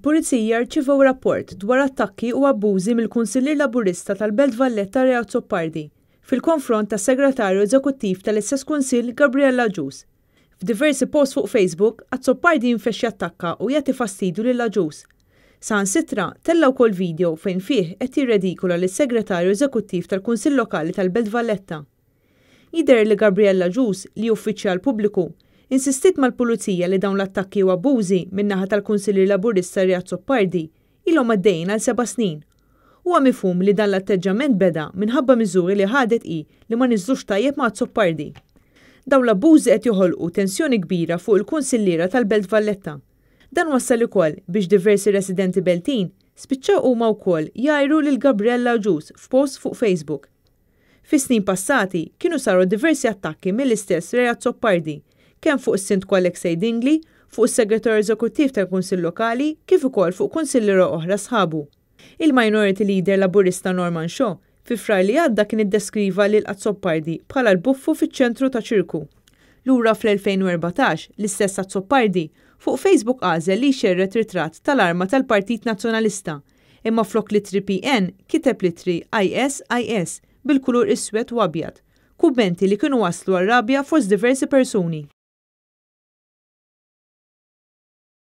Il-Pulizija rċievew rapport dwar attakki u abbużi mill-Kunsillier Laburista tal-Belt Valletta Ray Azzopardi fil-konfront tas-Segretarju Eżekuttiv tal-istess kunsill Gabriella Agius. F'diversi posts fuq Facebook, Azzopardi jinfexxi attakka u jagħti fastidju lil Agius. Saħansitra tella wkoll video fejn fih qed jirredikola lis-Segretarju Eżekuttiv tal-Kunsill Lokali tal-Belt Valletta. Jidher li Gabriella Agius li uffiċjal pubbliku insistit mal-Pulizija li dawn l-attakki u abbużi min-naħa tal-Kunsillier Laburista Ray Azzopardi ilhom għaddejjin għal 7 snin. Huwa mifhum li dan l-atteġġament beda minħabba miżuri li ħadet li ma niżlux tajjeb ma' Azzopardi. Dawn l-abbużi qed joħolqu tensjoni kbira fuq il-Kunsilliera tal-Belt Valletta. Dan wassal ukoll biex diversi residenti Beltin spiċċaw huma wkoll jgħajru lil Gabriella Agius f'post fuq Facebook. Fis-snin passati kienu saru diversi attakki mill-istess Ray Azzopardi kemm fuq is-Sindku Dingley, fuq is-Segretarju Eżekuttiv tal-Kunsill Lokali, kif ukoll fuq kunsilliera oħra sħabu. Il-Minority Leader Laburista Norman Shaw fi frar li għadda kien iddeskriva lil Azzopardi bħala l-buffu fiċ-ċentru ta' ċirku. Lura fl-2014 l-istess Azzopardi fuq Facebook għażel li jxerret ritratt tal-arma tal-Partit Nazzjonalista, imma flok litri PN kiteb litri ISIS bil-kulur iswed u abjad, kummenti li kienu waslu għar-rabja fost diversi persuni.